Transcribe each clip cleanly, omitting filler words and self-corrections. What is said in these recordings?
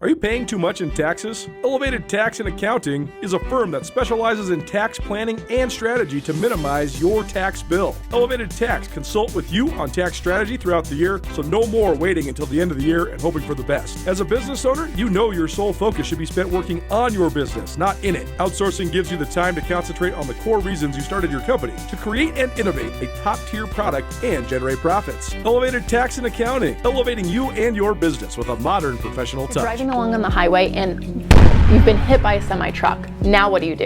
Are you paying too much in taxes? Elevated Tax and Accounting is a firm that specializes in tax planning and strategy to minimize your tax bill. Elevated Tax consult with you on tax strategy throughout the year, so no more waiting until the end of the year and hoping for the best. As a business owner, you know your sole focus should be spent working on your business, not in it. Outsourcing gives you the time to concentrate on the core reasons you started your company, to create and innovate a top-tier product and generate profits. Elevated Tax and Accounting, elevating you and your business with a modern professional touch. Driving along on the highway and you've been hit by a semi-truck. Now what do?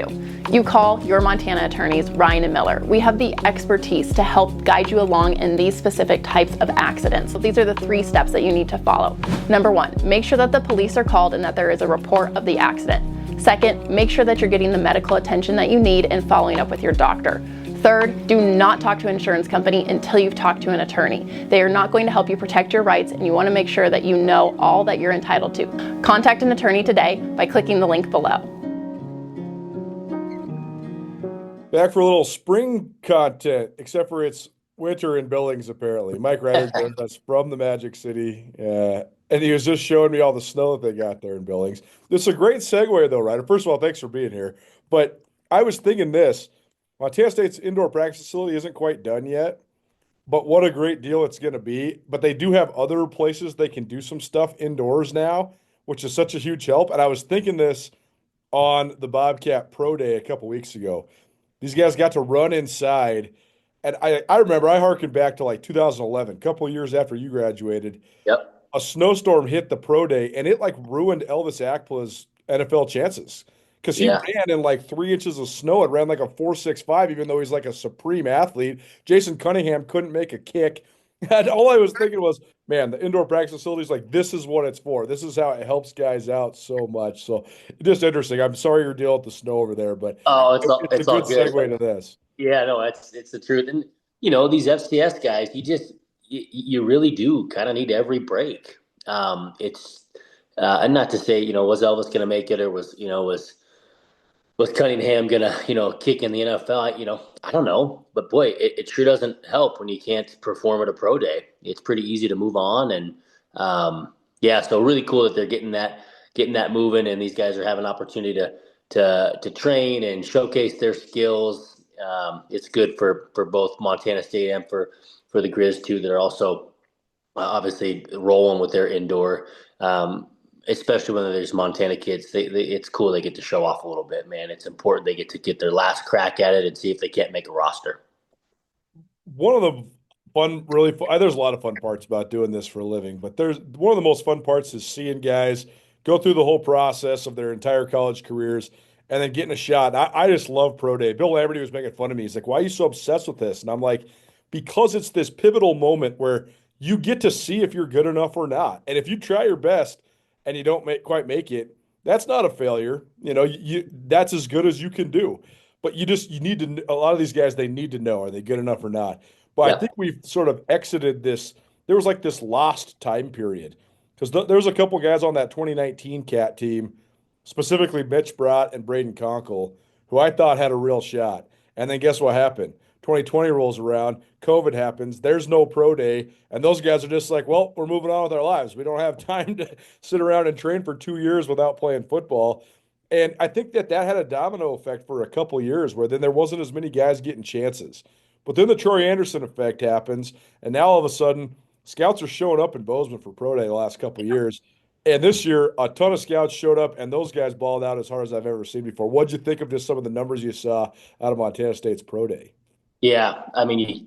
You call your Montana attorneys, Ryan and Miller. We have the expertise to help guide you along in these specific types of accidents. So these are the 3 steps that you need to follow. Number 1, make sure that the police are called and that there is a report of the accident. Second, make sure that you're getting the medical attention that you need and following up with your doctor. Third, do not talk to an insurance company until you've talked to an attorney. They are not going to help you protect your rights, and you want to make sure that you know all that you're entitled to. Contact an attorney today by clicking the link below. Back for a little spring content, except for it's winter in Billings, apparently. Mike Ryder joined us from the Magic City, and he was just showing me all the snow that they got there in Billings. This is a great segue, though, Ryder. First of all, thanks for being here. But I was thinking this. Montana State's indoor practice facility isn't quite done yet, but what a great deal it's going to be. But they do have other places they can do some stuff indoors now, which is such a huge help. And I was thinking this on the Bobcat Pro Day a couple weeks ago. These guys got to run inside. And I remember I harkened back to like 2011, a couple of years after you graduated. Yep. A snowstorm hit the Pro Day, and it like ruined Elvis Akpla's NFL chances. Because he ran in like 3 inches of snow. It ran like a 4.65, even though he's like a supreme athlete. Jason Cunningham couldn't make a kick. And all I was thinking was, man, the indoor practice facilities, like, this is what it's for. This is how it helps guys out so much. So just interesting. I'm sorry you're dealing with the snow over there, but it's a good segue to this. Yeah, no, it's the truth. And, these FCS guys, you really do kind of need every break. And not to say, was Elvis going to make it, or was Cunningham gonna, kick in the NFL? I don't know, but boy, it sure doesn't help when you can't perform at a pro day. It's pretty easy to move on, and so really cool that they're getting that moving, and these guys are having an opportunity to train and showcase their skills. It's good for both Montana State and for the Grizz too, that are also obviously rolling with their indoor. Especially when there's Montana kids, it's cool. They get to show off a little bit, man. It's important. They get to get their last crack at it and see if they can't make a roster. One of the really fun, there's a lot of fun parts about doing this for a living, but there's one of the most fun parts is seeing guys go through the whole process of their entire college careers and then getting a shot. I just love Pro Day. Bill Lamberty was making fun of me. He's like, why are you so obsessed with this? And I'm like, because it's this pivotal moment where you get to see if you're good enough or not. And if you try your best and you don't quite make it, that's not a failure. That's as good as you can do. But you need to, a lot of these guys, they need to know, are they good enough or not? But I think we've sort of exited this. There was like this lost time period, because there was a couple guys on that 2019 Cat team, specifically Mitch Brott and Braden Conkle, who I thought had a real shot. And then guess what happened? 2020 rolls around, COVID happens, there's no pro day, and those guys are just like, well, we're moving on with our lives. We don't have time to sit around and train for 2 years without playing football. And I think that had a domino effect for a couple years, where then there wasn't as many guys getting chances. But then the Troy Anderson effect happens, and now all of a sudden, scouts are showing up in Bozeman for pro day the last couple of years. And this year, a ton of scouts showed up, and those guys balled out as hard as I've ever seen before. What'd you think of just some of the numbers you saw out of Montana State's pro day? Yeah, I mean, you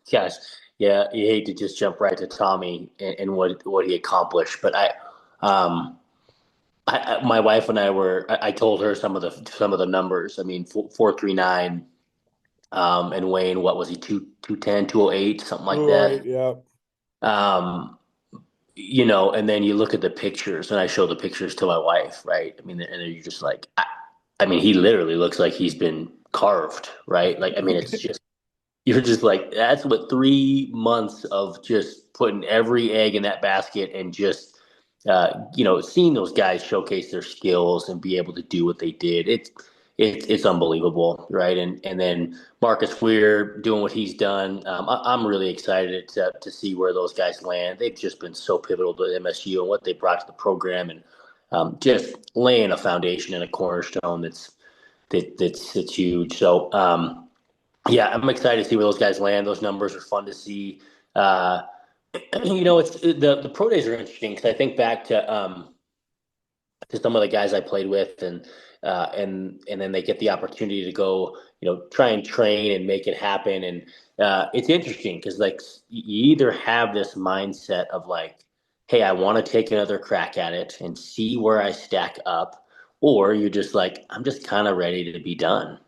hate to just jump right to Tommy and what he accomplished, but my wife and I told her some of the numbers. I mean, 4.39, and Wayne, what was he, 210, 208, something like that. Yeah. And then you look at the pictures, and I show the pictures to my wife, right? I mean, and you're just like, he literally looks like he's been carved, right? Like, I mean, it's just. You're just like, that's what 3 months of just putting every egg in that basket and just, seeing those guys showcase their skills and be able to do what they did. It's unbelievable, right? And then Marcus Weir doing what he's done. I'm really excited to see where those guys land. They've just been so pivotal to MSU and what they brought to the program. And just laying a foundation and a cornerstone that's huge. So yeah, I'm excited to see where those guys land. Those numbers are fun to see. Uh, it's the pro days are interesting because I think back to some of the guys I played with, and then they get the opportunity to go, try and train and make it happen. And it's interesting because like you either have this mindset of like, hey, I want to take another crack at it and see where I stack up, or you're just like, I'm just kind of ready to be done.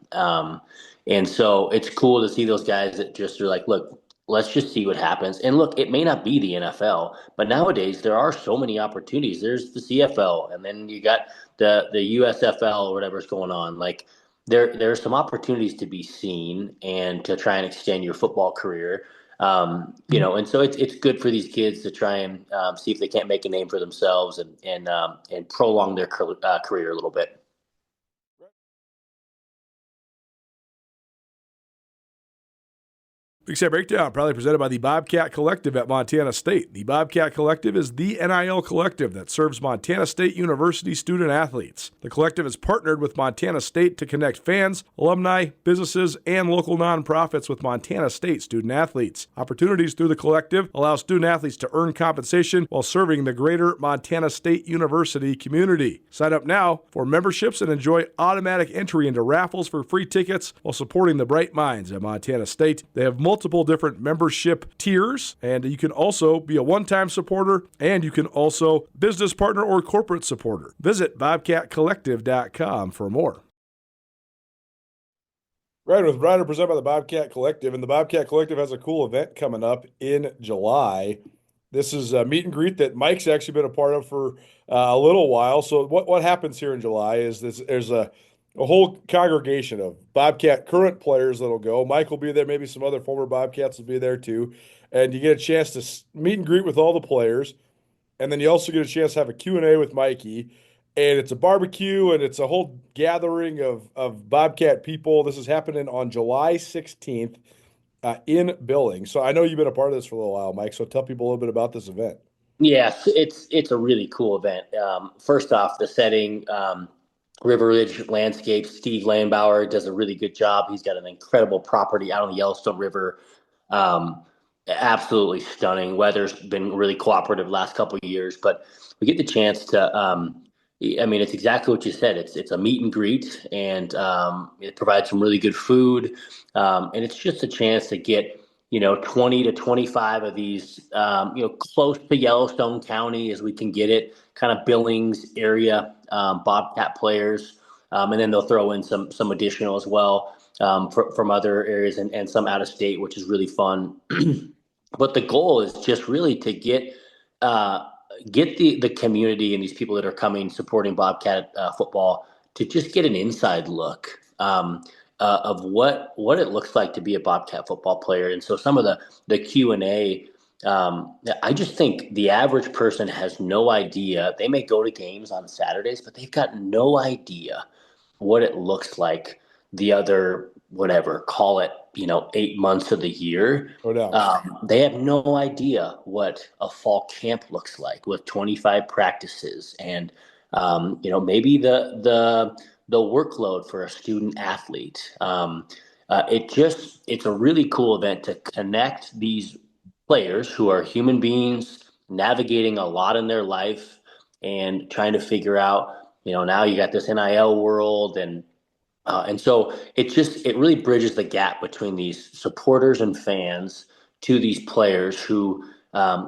And so it's cool to see those guys that just are like, look, let's just see what happens. And look, it may not be the NFL, but nowadays there are so many opportunities. There's the CFL, and then you got the USFL or whatever's going on. Like there are some opportunities to be seen and to try and extend your football career. And so it's good for these kids to try and see if they can't make a name for themselves and prolong their career a little bit. Big Sky Breakdown, proudly presented by the Bobcat Collective at Montana State. The Bobcat Collective is the NIL collective that serves Montana State University student athletes. The collective is partnered with Montana State to connect fans, alumni, businesses, and local nonprofits with Montana State student athletes. Opportunities through the collective allow student athletes to earn compensation while serving the greater Montana State University community. Sign up now for memberships and enjoy automatic entry into raffles for free tickets while supporting the bright minds at Montana State. They have multiple different membership tiers, and you can also be a one-time supporter, and you can also business partner or corporate supporter. Visit bobcatcollective.com for more. Right, with Ryder presented by the Bobcat Collective, and the Bobcat Collective has a cool event coming up in July. This is a meet and greet that Mike's actually been a part of for a little while. So what happens here in July is there's a whole congregation of Bobcat current players that'll go. Mike will be there. Maybe some other former Bobcats will be there too. And you get a chance to meet and greet with all the players. And then you also get a chance to have a Q&A with Mikey. And it's a barbecue and it's a whole gathering of Bobcat people. This is happening on July 16th in Billings. So I know you've been a part of this for a little while, Mike. So tell people a little bit about this event. Yes, it's a really cool event. First off, the setting, River Ridge Landscapes. Steve Landbauer does a really good job. He's got an incredible property out on the Yellowstone River. Um, Absolutely stunning. Weather's been really cooperative the last couple of years, but we get the chance to. I mean, it's exactly what you said. It's a meet and greet, and it provides some really good food, and it's just a chance to get 20 to 25 of these, close to Yellowstone County as we can get it, kind of Billings area Bobcat players, and then they'll throw in some additional as well from other areas and some out of state, which is really fun. But the goal is just really to uh, get the community and these people that are coming supporting Bobcat football to just get an inside look. Of what it looks like to be a Bobcat football player. And so some of the Q&A, I just think the average person has no idea. They may go to games on Saturdays, but they've got no idea what it looks like the other, whatever, call it, 8 months of the year. No doubt. They have no idea what a fall camp looks like with 25 practices and, maybe the workload for a student athlete. It's a really cool event to connect these players who are human beings navigating a lot in their life and trying to figure out, now you got this NIL world and so it really bridges the gap between these supporters and fans to these players who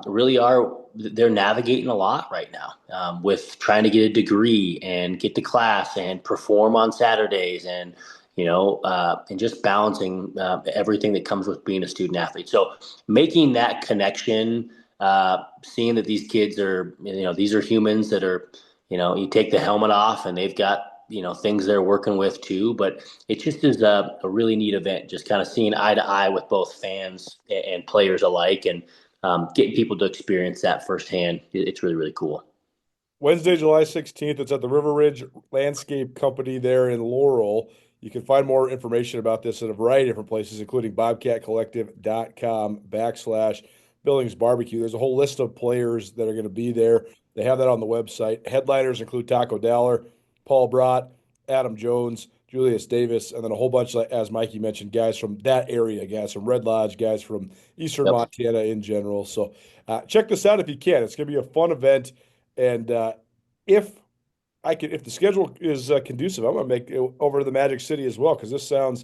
really they're navigating a lot right now with trying to get a degree and get to class and perform on Saturdays and just balancing everything that comes with being a student athlete. So making that connection, seeing that these kids are, these are humans that are, you take the helmet off and they've got things they're working with too, but it just is a really neat event, just kind of seeing eye to eye with both fans and players alike and getting people to experience that firsthand. It's really, really cool. Wednesday, July 16th. It's at the River Ridge Landscape Company there in Laurel. You can find more information about this at a variety of different places, including bobcatcollective.com/ Billings Barbecue. There's a whole list of players that are going to be there. They have that on the website. Headliners include Taco Dowler, Paul Brott, Adam Jones, Julius Davis, and then a whole bunch, as Mikey mentioned, guys from that area, guys from Red Lodge, guys from Eastern Yep. Montana in general. So check this out if you can. It's going to be a fun event. And if if the schedule is conducive, I'm going to make it over to the Magic City as well because this sounds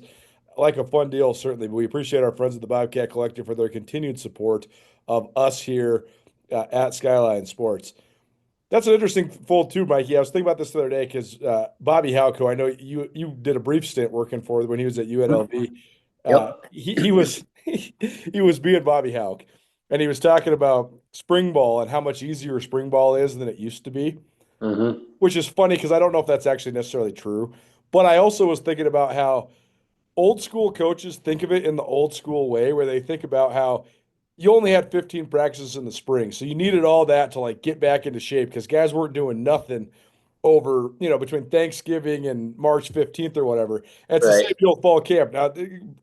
like a fun deal, certainly. But we appreciate our friends at the Bobcat Collective for their continued support of us here at Skyline Sports. That's an interesting fold too, Mikey. I was thinking about this the other day because Bobby Halco, I know you did a brief stint working for when he was at UNLV. Yep. He was he was being Bobby Halk, and he was talking about spring ball and how much easier spring ball is than it used to be, Hmm. which is funny because I don't know if that's actually necessarily true. But I also was thinking about how old school coaches think of it in the old school way, where they think about how you only had 15 practices in the spring. So you needed all that to like get back into shape because guys weren't doing nothing over, between Thanksgiving and March 15th or whatever. And it's the Right. same deal fall camp. Now,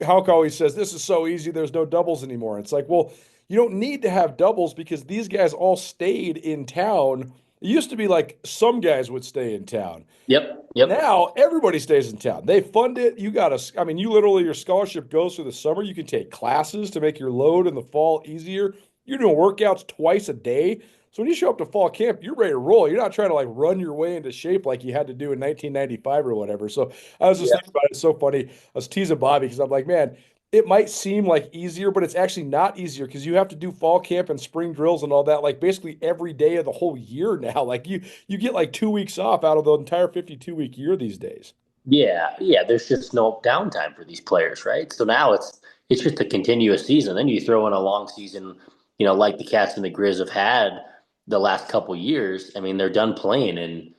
Hauck always says this is so easy, there's no doubles anymore. It's like, well, you don't need to have doubles because these guys all stayed in town. It used to be like some guys would stay in town. Yep. Yep. Now everybody stays in town. They fund it. You got to, I mean, you literally, your scholarship goes through the summer. You can take classes to make your load in the fall easier. You're doing workouts twice a day. So when you show up to fall camp, you're ready to roll. You're not trying to like run your way into shape like you had to do in 1995 or whatever. So I was just Yeah. thinking about it. It's so funny. I was teasing Bobby because I'm like, man, it might seem like easier, but it's actually not easier because you have to do fall camp and spring drills and all that like basically every day of the whole year now. Like you get like 2 weeks off out of the entire 52-week year these days. Yeah, yeah. There's just no downtime for these players, right? So now it's just a continuous season. Then you throw in a long season, like the Cats and the Grizz have had the last couple years. I mean, they're done playing in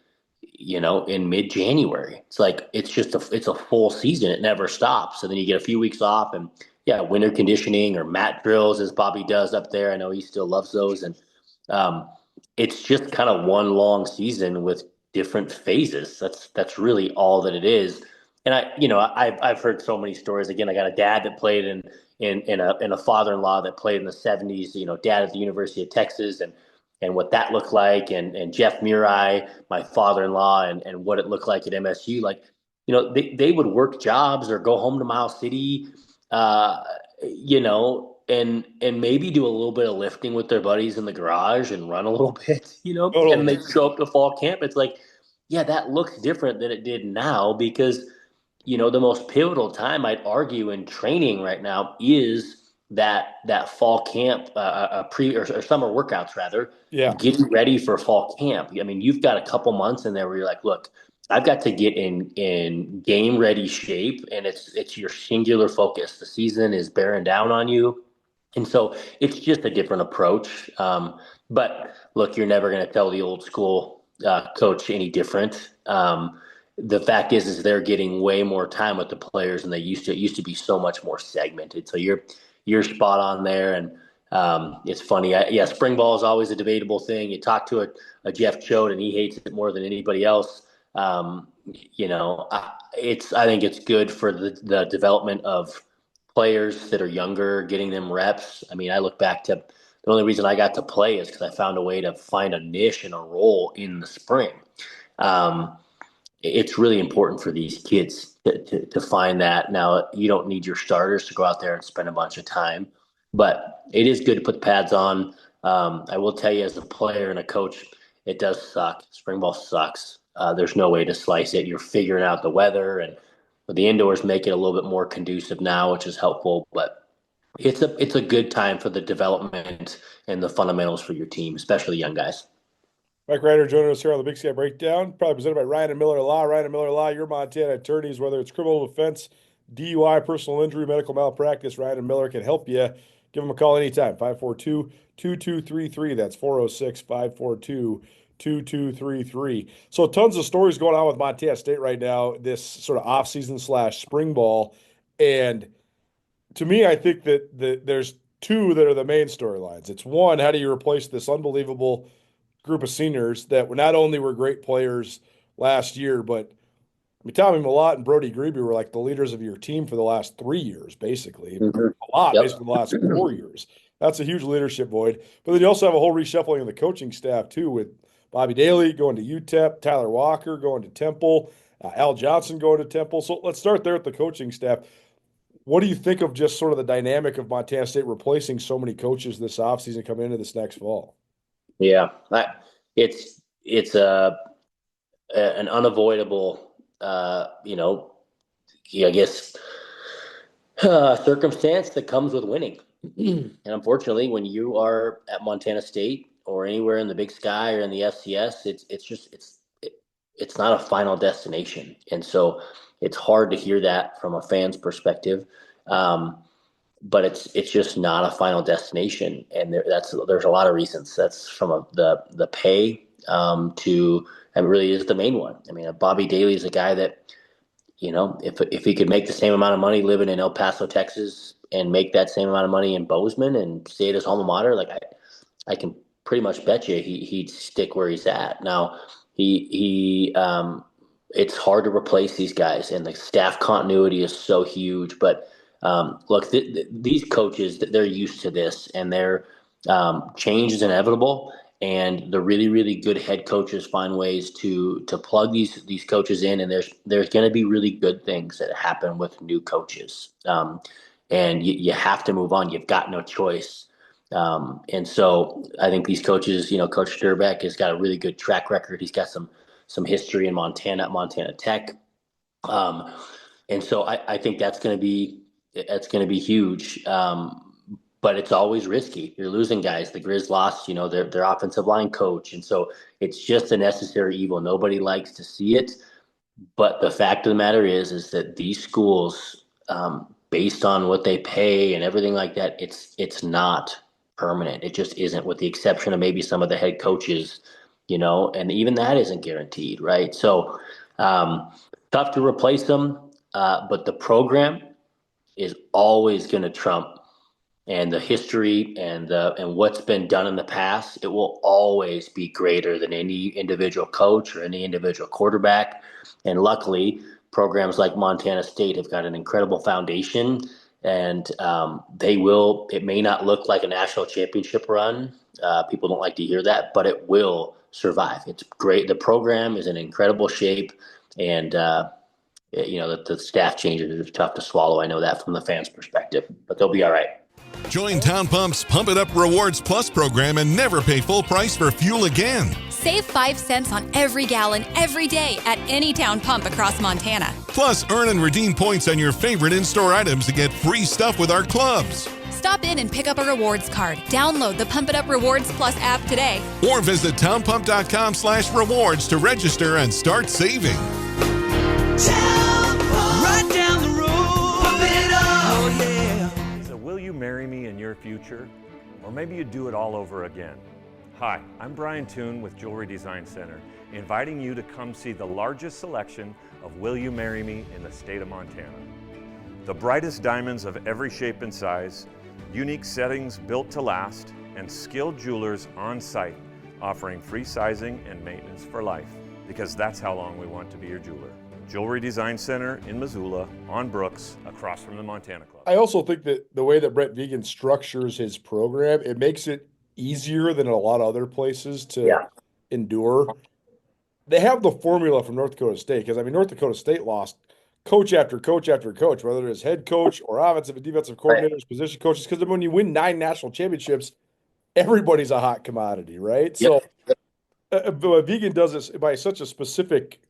mid-January. It's like it's a full season. It never stops. So then you get a few weeks off, and yeah, winter conditioning or mat drills as Bobby does up there. I know he still loves those, and um, it's just kind of one long season with different phases. That's really all that it is. And I've heard so many stories. Again, I got a dad that played in a father-in-law that played in the '70s. Dad at the University of Texas, and what that looked like, and Jeff Murai, my father-in-law, and what it looked like at MSU. Like, they would work jobs or go home to Miles City, uh, and maybe do a little bit of lifting with their buddies in the garage and run a little bit, and Totally. they show up to fall camp. It's like, yeah, that looks different than it did now because the most pivotal time I'd argue in training right now is that fall camp, pre or summer workouts rather, Yeah, getting ready for fall camp. I mean, you've got a couple months in there where you're like, look, I've got to get in game ready shape, and it's your singular focus. The season is bearing down on you, and so it's just a different approach. But look, you're never going to tell the old school coach any different. The fact is they're getting way more time with the players than they used to. It used to be so much more segmented. So you're spot on there, and it's funny. Yeah, spring ball is always a debatable thing. You talk to a Jeff Choate, and he hates it more than anybody else. I think it's good for the development of players that are younger, getting them reps. I mean, I look back to the only reason I got to play is because I found a way to find a niche and a role in the spring. Um, it's really important for these kids to find that. Now, you don't need your starters to go out there and spend a bunch of time, but it is good to put the pads on. I will tell you, as a player and a coach, it does suck. Spring ball sucks. There's no way to slice it. You're figuring out the weather, and the indoors make it a little bit more conducive now, which is helpful. But it's a good time for the development and the fundamentals for your team, especially young guys. Mike Ryder joining us here on the Big Sky Breakdown, probably presented by Ryan and Miller Law. Ryan and Miller Law, your Montana attorneys, whether it's criminal defense, DUI, personal injury, medical malpractice, Ryan and Miller can help you. Give them a call anytime, 542-2233. That's 406-542-2233. So tons of stories going on with Montana State right now, this sort of off-season slash spring ball. And to me, I think that there's two that are the main storylines. It's one, how do you replace this unbelievable group of seniors that were not only were great players last year, but I mean, Tommy Mellott and Brody Grebe were like the leaders of your team for the last 3 years, basically. Hmm. A lot, Yep. basically the last 4 years. That's a huge leadership void. But then you also have a whole reshuffling of the coaching staff too, with Bobby Daly going to UTEP, Tyler Walker going to Temple, Al Johnson going to Temple. So let's start there at the coaching staff. What do you think of just sort of the dynamic of Montana State replacing so many coaches this offseason coming into this next fall? Yeah, it's an unavoidable, I guess, circumstance that comes with winning. And unfortunately, when you are at Montana State or anywhere in the Big Sky or in the FCS, it's not a final destination, and so it's hard to hear that from a fan's perspective. Um, but it's just not a final destination, and there's a lot of reasons. That's from the pay to, and it really is the main one. I mean, Bobby Daly is a guy that, if he could make the same amount of money living in El Paso, Texas, and make that same amount of money in Bozeman and stay at his alma mater, like I can pretty much bet you he'd stick where he's at. Now, it's hard to replace these guys, and the staff continuity is so huge. But look, these coaches, they're used to this, and their change is inevitable. And the really, really good head coaches find ways to plug these coaches in, and there's going to be really good things that happen with new coaches. And you have to move on. You've got no choice. And so I think these coaches, Coach Sturbeck has got a really good track record. He's got some history in Montana at Montana Tech. Um, and so I think that's going to be huge. But it's always risky. You're losing guys. The Grizz lost, their offensive line coach, and so it's just a necessary evil. Nobody likes to see it, but the fact of the matter is that these schools, based on what they pay and everything like that, it's not permanent. It just isn't, with the exception of maybe some of the head coaches, and even that isn't guaranteed, right? So tough to replace them, but the program is always going to trump, and the history and what's been done in the past. It will always be greater than any individual coach or any individual quarterback. And luckily, programs like Montana State have got an incredible foundation, and it may not look like a national championship run. People don't like to hear that, but it will survive. It's great. The program is in incredible shape, and the staff changes are tough to swallow. I know that from the fans' perspective, but they'll be all right. Join Town Pump's Pump It Up Rewards Plus program and never pay full price for fuel again. Save 5 cents on every gallon every day at any Town Pump across Montana. Plus, earn and redeem points on your favorite in-store items to get free stuff with our clubs. Stop in and pick up a rewards card. Download the Pump It Up Rewards Plus app today. Or visit townpump.com/rewards to register and start saving. Town Pump. Right down the road. Pump it up. Oh, yeah. So will you marry me in your future? Or maybe you do it all over again. Hi, I'm Brian Toon with Jewelry Design Center, inviting you to come see the largest selection of Will You Marry Me in the state of Montana. The brightest diamonds of every shape and size, unique settings built to last, and skilled jewelers on site offering free sizing and maintenance for life, because that's how long we want to be your jeweler. Jewelry Design Center in Missoula, on Brooks, across from the Montana Club. I also think that the way that Brett Vegan structures his program, it makes it easier than a lot of other places to endure. They have the formula from North Dakota State, because North Dakota State lost coach after coach after coach, whether it's head coach or offensive and defensive coordinators, position coaches, because when you win 9 national championships, everybody's a hot commodity, right? Yep. So Vegan does this by such a specific.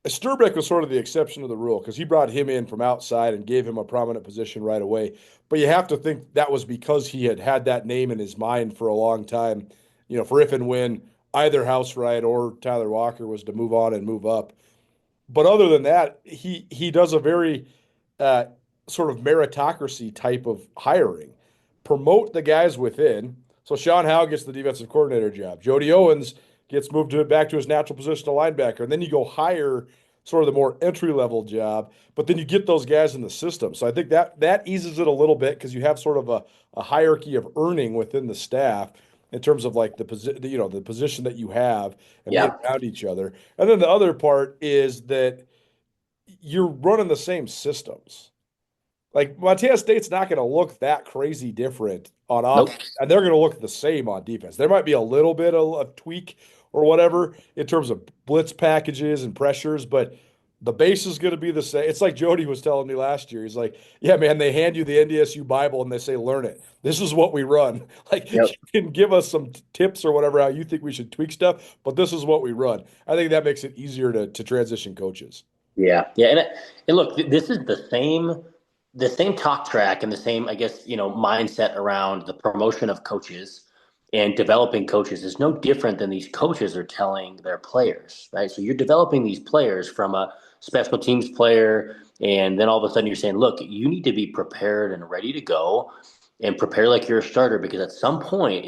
Sturbeck was sort of the exception to the rule, because he brought him in from outside and gave him a prominent position right away. But you have to think that was because he had that name in his mind for a long time, for if and when either Housewright or Tyler Walker was to move on and move up. But other than that, he does a very sort of meritocracy type of hiring. Promote the guys within. So Sean Howe gets the defensive coordinator job. Jody Owens gets moved back to his natural position of linebacker. And then you go hire sort of the more entry-level job, but then you get those guys in the system. So I think that eases it a little bit, because you have sort of a hierarchy of earning within the staff in terms of like the position that you have and being around each other. And then the other part is that you're running the same systems. Like Montana State's not going to look that crazy different on Nope. offense, and they're going to look the same on defense. There might be a little bit of a tweak or whatever in terms of blitz packages and pressures, but the base is going to be the same. It's like Jody was telling me last year. He's like, "Yeah, man, they hand you the NDSU Bible and they say, learn it. This is what we run. Like, you Yep. can give us some tips or whatever how you think we should tweak stuff, but this is what we run." I think that makes it easier to transition coaches. Yeah, yeah, and look, this is the same talk track and the same, I guess, mindset around the promotion of coaches and developing coaches is no different than these coaches are telling their players, right? So you're developing these players from a special teams player, and then all of a sudden you're saying, look, you need to be prepared and ready to go and prepare like you're a starter because at some point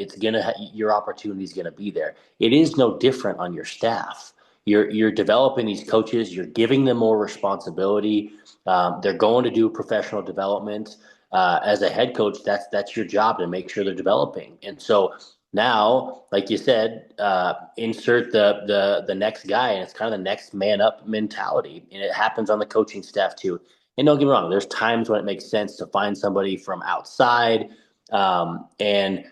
your opportunity is gonna be there. It is no different on your staff. You're developing these coaches. You're giving them more responsibility. They're going to do professional development. As a head coach, that's your job to make sure they're developing. And so now, like you said, insert the next guy, and it's kind of the next man up mentality, and it happens on the coaching staff too. And don't get me wrong, there's times when it makes sense to find somebody from outside, and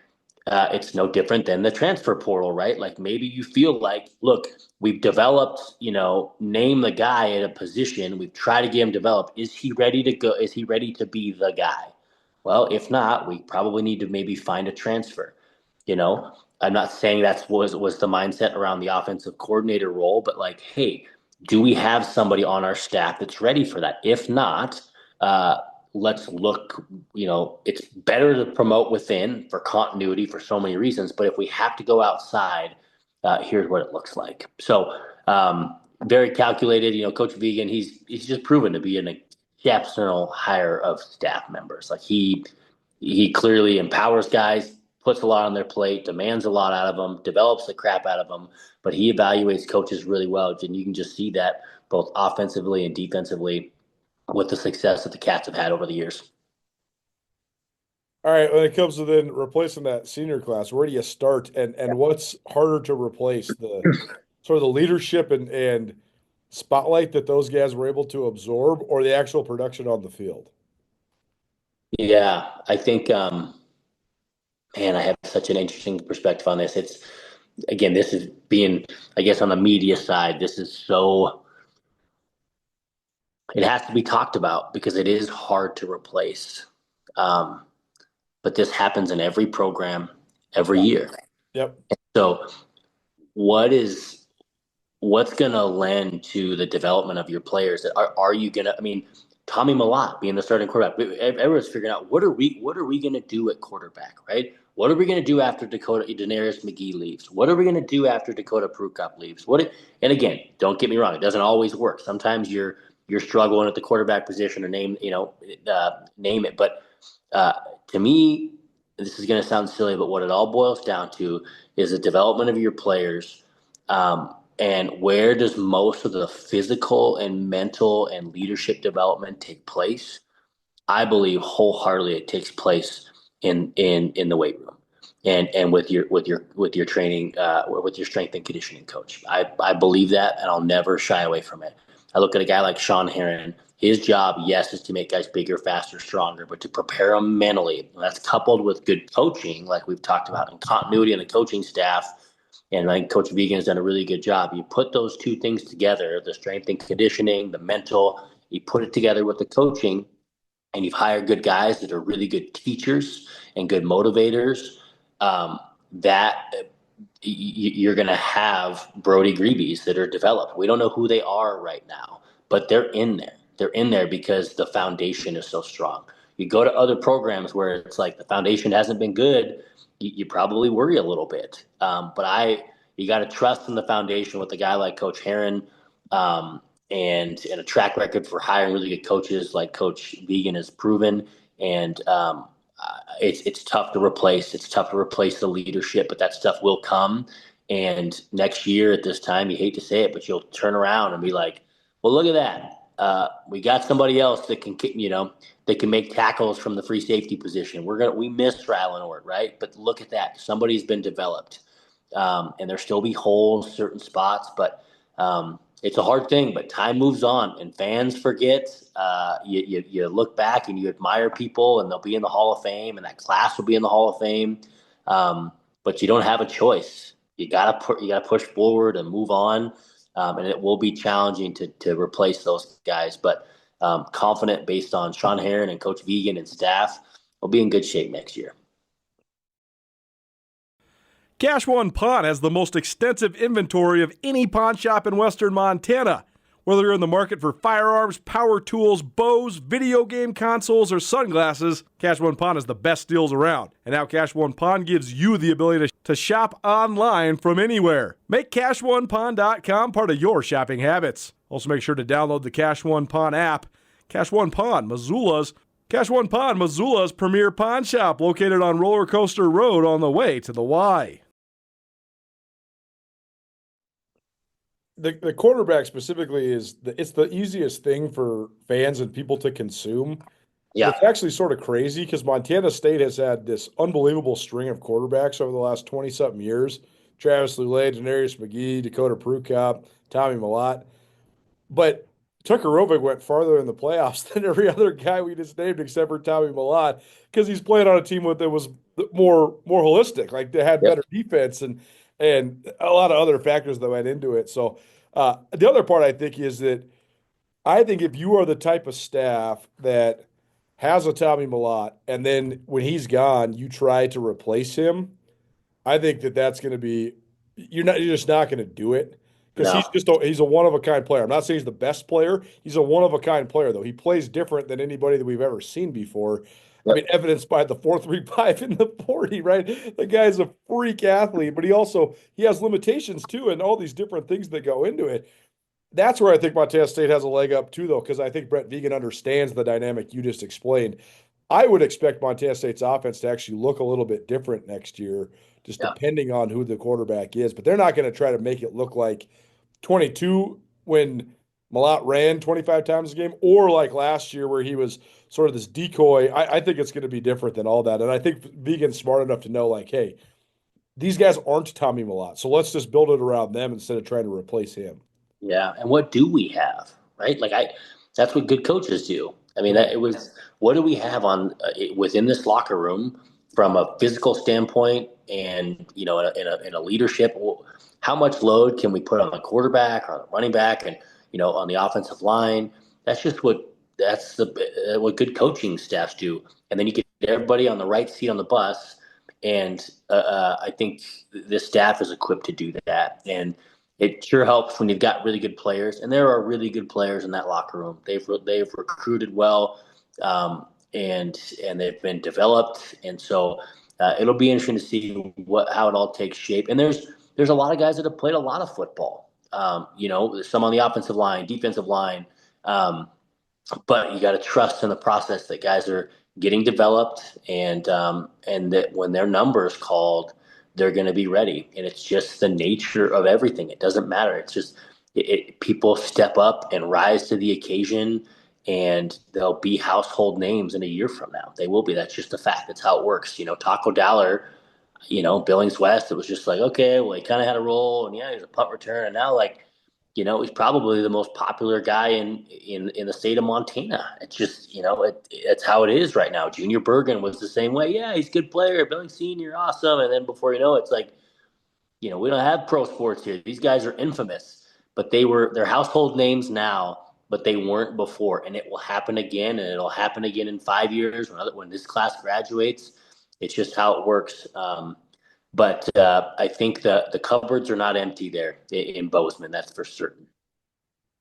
it's no different than the transfer portal, right? Like maybe you feel like, look, we've developed, name the guy at a position. We've tried to get him developed. Is he ready to go? Is he ready to be the guy? Well, if not, we probably need to maybe find a transfer. You know, I'm not saying was the mindset around the offensive coordinator role, but like, hey, do we have somebody on our staff that's ready for that? If not, uh, let's look. It's better to promote within for continuity for so many reasons. But if we have to go outside, here's what it looks like. So very calculated. Coach Vegan, he's just proven to be an exceptional hire of staff members. Like he clearly empowers guys, puts a lot on their plate, demands a lot out of them, develops the crap out of them, but he evaluates coaches really well. And you can just see that both offensively and defensively with the success that the Cats have had over the years. All right, when it comes to then replacing that senior class, where do you start and what's harder to replace the sort of the leadership and spotlight that those guys were able to absorb or the actual production on the field? Yeah, I think, man, I have such an interesting perspective on this. It's, again, this is being, I guess, on the media side, this is so, it has to be talked about because it is hard to replace. Um, but this happens in every program every Yeah. year. Yep. So what's going to lend to the development of your players? Are you going to, I mean, Tommy Malott being the starting quarterback, everyone's figuring out what are we going to do at quarterback, right? What are we going to do after Daenerys McGee leaves? What are we going to do after Dakota Prukop leaves? And again, don't get me wrong, it doesn't always work. Sometimes you're struggling at the quarterback position or name it. But uh, to me, this is going to sound silly, but what it all boils down to is the development of your players. And where does most of the physical and mental and leadership development take place? I believe wholeheartedly it takes place in the weight room and with your training with your strength and conditioning coach. I believe that, and I'll never shy away from it. I look at a guy like Sean Heron. His job, yes, is to make guys bigger, faster, stronger, but to prepare them mentally. And that's coupled with good coaching, like we've talked about, and continuity in the coaching staff. And I think Coach Vegan has done a really good job. You put those two things together, the strength and conditioning, the mental, you put it together with the coaching, and you've hired good guys that are really good teachers and good motivators, that you're going to have Brody Greavies that are developed. We don't know who they are right now, but they're in there. They're in there because the foundation is so strong. You go to other programs where it's like the foundation hasn't been good, you probably worry a little bit. You got to trust in the foundation with a guy like Coach Heron, and a track record for hiring really good coaches like Coach Vegan has proven. And it's tough to replace. It's tough to replace the leadership, but that stuff will come. And next year at this time, you hate to say it, but you'll turn around and be like, well, look at that. We got somebody else that can, they can make tackles from the free safety position. We missed Rylan Ort, right? But look at that. Somebody's been developed. And there still be holes, certain spots, but it's a hard thing, but time moves on and fans forget. You look back and you admire people, and they'll be in the Hall of Fame, and that class will be in the Hall of Fame. But you don't have a choice. You gotta push forward and move on, and it will be challenging to replace those guys. But confident based on Sean Heron and Coach Vegan and staff, we'll be in good shape next year. Cash One Pawn has the most extensive inventory of any pawn shop in western Montana. Whether you're in the market for firearms, power tools, bows, video game consoles, or sunglasses, Cash One Pawn is the best deals around. And now Cash One Pawn gives you the ability to shop online from anywhere. Make CashOnePawn.com part of your shopping habits. Also make sure to download the Cash One Pawn app. Cash One Pawn, Missoula's premier pawn shop, located on Roller Coaster Road on the way to the Y. The quarterback specifically it's the easiest thing for fans and people to consume. Yeah. It's actually sort of crazy because Montana State has had this unbelievable string of quarterbacks over the last 20-something years. Travis Lulay, Denarius McGee, Dakota Prukop, Tommy Millott. But Tucker Rovig went farther in the playoffs than every other guy we just named except for Tommy Millott because he's playing on a team that was more holistic. Like they had better defense and a lot of other factors that went into it. So the other part I think is that I think if you are the type of staff that has a Tommy Millott and then when he's gone, you try to replace him, I think that's going to be you're just not going to do it because No. he's a one of a kind player. I'm not saying he's the best player. He's a one of a kind player though. He plays different than anybody that we've ever seen before. I mean, evidenced by the 4.35 in the 40, right? The guy's a freak athlete, but he has limitations too, and all these different things that go into it. That's where I think Montana State has a leg up too, though, because I think Brett Vegan understands the dynamic you just explained. I would expect Montana State's offense to actually look a little bit different next year, just Yeah. depending on who the quarterback is. But they're not going to try to make it look like 22 when Malott ran 25 times a game, or like last year where he was sort of this decoy. I think it's going to be different than all that. And I think Vegan's smart enough to know, like, hey, these guys aren't Tommy Malott, so let's just build it around them instead of trying to replace him. Yeah, and what do we have, right? That's what good coaches do. I mean, it was what do we have on within this locker room from a physical standpoint, and in a leadership. How much load can we put on the quarterback or on the running back, and on the offensive line? What good coaching staffs do, and then you get everybody on the right seat on the bus, and I think this staff is equipped to do that, and it sure helps when you've got really good players, and there are really good players in that locker room. They've recruited well, and they've been developed, and so it'll be interesting to see how it all takes shape. And there's a lot of guys that have played a lot of football. Some on the offensive line, defensive line, but you got to trust in the process that guys are getting developed, and that when their number is called, they're going to be ready. And it's just the nature of everything. It doesn't matter. It's just people step up and rise to the occasion, and they'll be household names in a year from now. They will be. That's just a fact. That's how it works. Taco Dowler, Billings West, it was just like, okay, well, he kind of had a role, and yeah, he's a punt return. And now, he's probably the most popular guy in the state of Montana. It's just, it's how it is right now. Junior Bergen was the same way. Yeah, he's a good player. Billings Senior, awesome. And then before you know it, it's like, we don't have pro sports here. These guys are infamous, but they're household names now, but they weren't before. And it will happen again, and it'll happen again in 5 years when this class graduates. It's just how it works. But I think the cupboards are not empty there in Bozeman. That's for certain.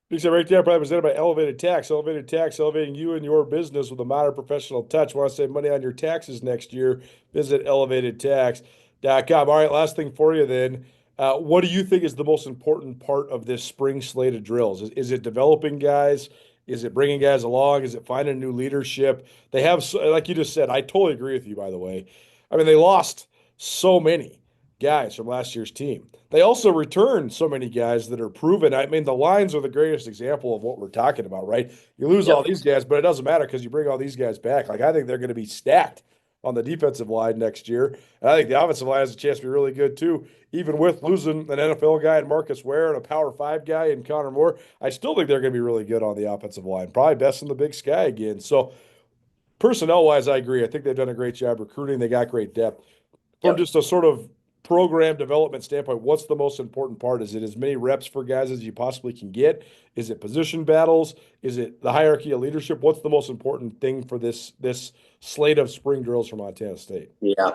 Big Right there, probably presented by Elevated Tax. Elevated Tax, elevating you and your business with a modern professional touch. Want to save money on your taxes next year? Visit elevatedtax.com. All right, last thing for you then. What do you think is the most important part of this spring slate of drills? Is it developing guys? Is it bringing guys along? Is it finding new leadership? They have, like you just said, I totally agree with you, by the way. I mean, they lost so many guys from last year's team. They also returned so many guys that are proven. I mean, the Lions are the greatest example of what we're talking about, right? You lose all these guys, but it doesn't matter because you bring all these guys back. Like, I think they're going to be stacked on the defensive line next year. And I think the offensive line has a chance to be really good too, even with losing an NFL guy in Marcus Ware and a Power 5 guy in Connor Moore. I still think they're going to be really good on the offensive line, probably best in the Big Sky again. So personnel wise, I agree. I think they've done a great job recruiting. They got great depth. From Yep. just a sort of program development standpoint, what's the most important part? Is it as many reps for guys as you possibly can get? Is it position battles? Is it the hierarchy of leadership? What's the most important thing for this slate of spring drills from Montana State? Yeah.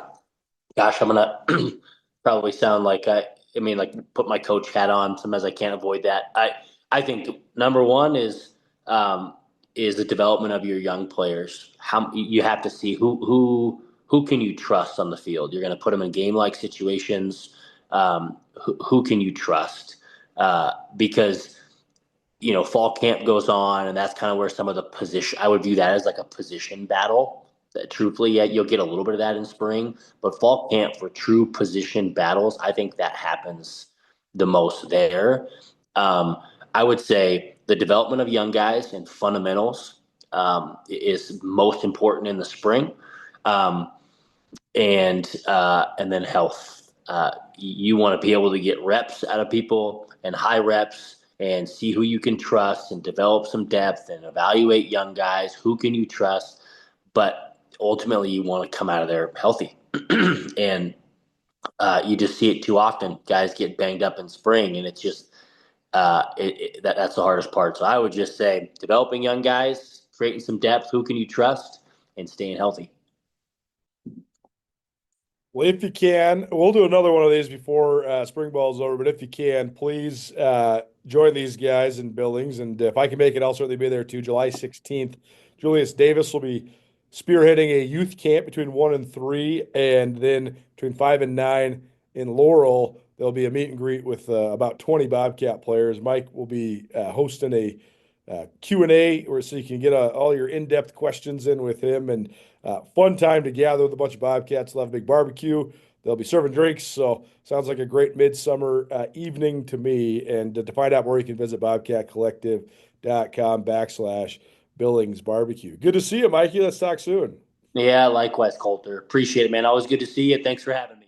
Gosh, I'm gonna probably sound like I mean, like put my coach hat on. Sometimes I can't avoid that. I think number one is the development of your young players. How you have to see who can you trust on the field. You're going to put them in game like situations. Who can you trust? Because fall camp goes on, and that's kind of where some of the position. I would view that as like a position battle. That truthfully, yeah, you'll get a little bit of that in spring, but fall camp for true position battles, I think that happens the most there. Um, I would say the development of young guys and fundamentals is most important in the spring. Um, and then health. You want to be able to get reps out of people and high reps and see who you can trust and develop some depth and evaluate young guys. Who can you trust? But ultimately, you want to come out of there healthy. And you just see it too often. Guys get banged up in spring, and it's just that's the hardest part. So I would just say developing young guys, creating some depth. Who can you trust? And staying healthy. Well, if you can, we'll do another one of these before spring ball is over. But if you can, please join these guys in Billings. And if I can make it, I'll certainly be there too. July 16th, Julius Davis will be spearheading a youth camp between 1 and 3, and then between 5 and 9 in Laurel, there'll be a meet and greet with about 20 Bobcat players. Mike will be hosting a Q&A, or so you can get all your in-depth questions in with him, and fun time to gather with a bunch of Bobcats. They'll have a big barbecue. They'll be serving drinks. So sounds like a great midsummer evening to me. And to find out more, you can visit bobcatcollective.com/Billings barbecue. Good to see you, Mikey. Let's talk soon. Yeah, likewise, Colter. Appreciate it, man. Always good to see you. Thanks for having me.